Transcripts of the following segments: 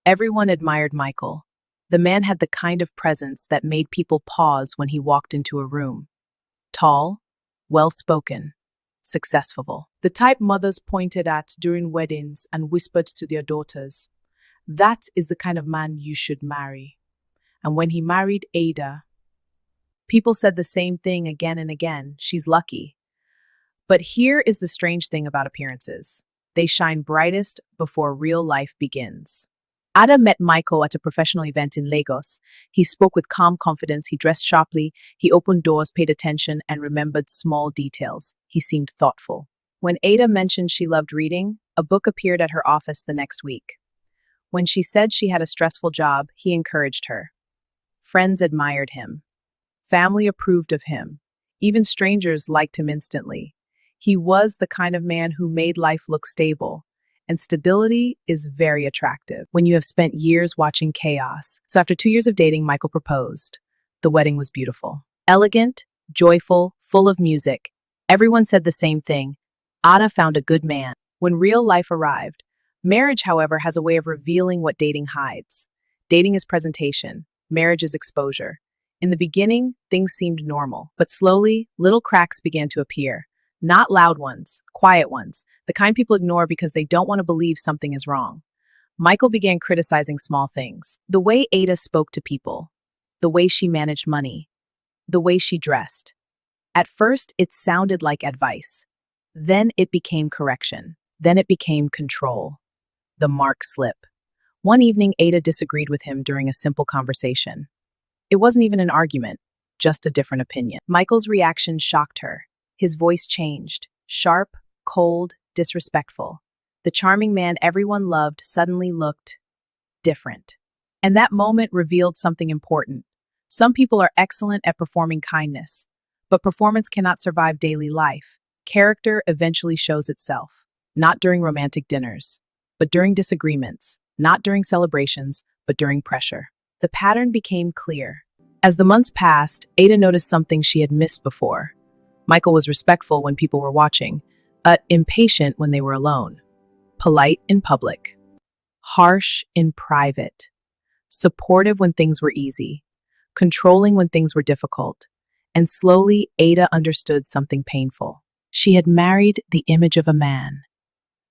Everyone admired Michael. The man had the kind of presence that made people pause when he walked into a room. Tall, well-spoken, successful. The type mothers pointed at during weddings and whispered to their daughters, "That is the kind of man you should marry." And when he married Ada, people said the same thing again and again, "She's lucky." But here is the strange thing about appearances. They shine brightest before real life begins. Ada met Michael at a professional event in Lagos. He spoke with calm confidence, he dressed sharply, he opened doors, paid attention, and remembered small details. He seemed thoughtful. When Ada mentioned she loved reading, a book appeared at her office the next week. When she said she had a stressful job, he encouraged her. Friends admired him. Family approved of him. Even strangers liked him instantly. He was the kind of man who made life look stable. And stability is very attractive when you have spent years watching chaos. So after 2 years of dating, Michael proposed. The wedding was beautiful. Elegant, joyful, full of music. Everyone said the same thing. Ada found a good man. When real life arrived, marriage, however, has a way of revealing what dating hides. Dating is presentation. Marriage is exposure. In the beginning, things seemed normal, but slowly, little cracks began to appear. Not loud ones, quiet ones, the kind people ignore because they don't want to believe something is wrong. Michael began criticizing small things. The way Ada spoke to people, the way she managed money, the way she dressed. At first, it sounded like advice. Then it became correction. Then it became control. The mark slip. One evening, Ada disagreed with him during a simple conversation. It wasn't even an argument, just a different opinion. Michael's reaction shocked her. His voice changed, sharp, cold, disrespectful. The charming man everyone loved suddenly looked different. And that moment revealed something important. Some people are excellent at performing kindness, but performance cannot survive daily life. Character eventually shows itself, not during romantic dinners, but during disagreements, not during celebrations, but during pressure. The pattern became clear. As the months passed, Ada noticed something she had missed before. Michael was respectful when people were watching, but impatient when they were alone. Polite in public. Harsh in private. Supportive when things were easy. Controlling when things were difficult. And slowly, Ada understood something painful. She had married the image of a man,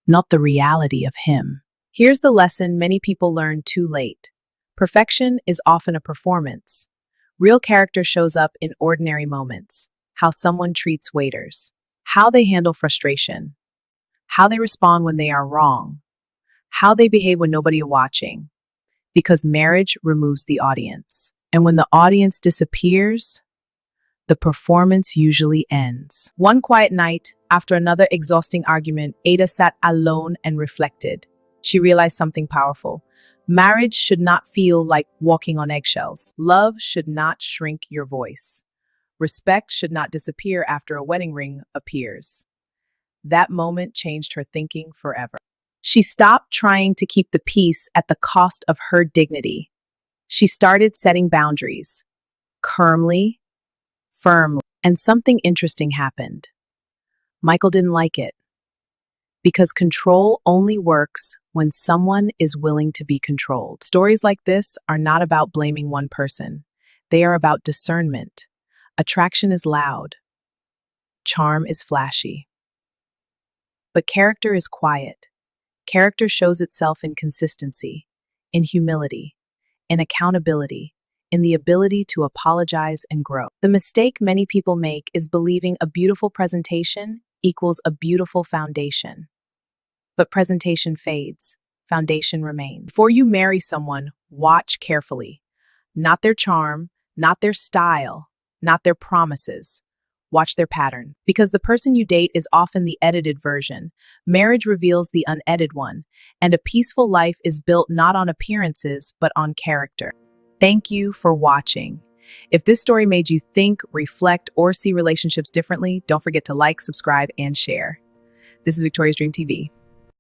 not the reality of him. Here's the lesson many people learn too late. Perfection is often a performance. Real character shows up in ordinary moments. How someone treats waiters, how they handle frustration, how they respond when they are wrong, how they behave when nobody is watching. Because marriage removes the audience. And when the audience disappears, the performance usually ends. One quiet night, after another exhausting argument, Ada sat alone and reflected. She realized something powerful. Marriage should not feel like walking on eggshells. Love should not shrink your voice. Respect should not disappear after a wedding ring appears. That moment changed her thinking forever. She stopped trying to keep the peace at the cost of her dignity. She started setting boundaries, calmly, firmly, and something interesting happened. Michael didn't like it, because control only works when someone is willing to be controlled. Stories like this are not about blaming one person. They are about discernment. Attraction is loud. Charm is flashy. But character is quiet. Character shows itself in consistency, in humility, in accountability, in the ability to apologize and grow. The mistake many people make is believing a beautiful presentation equals a beautiful foundation. But presentation fades, foundation remains. Before you marry someone, watch carefully. Not their charm, not their style, not their promises. Watch their pattern. Because the person you date is often the edited version. Marriage reveals the unedited one, and a peaceful life is built not on appearances, but on character. Thank you for watching. If this story made you think, reflect, or see relationships differently, don't forget to like, subscribe, and share. This is Victoria's Dream TV.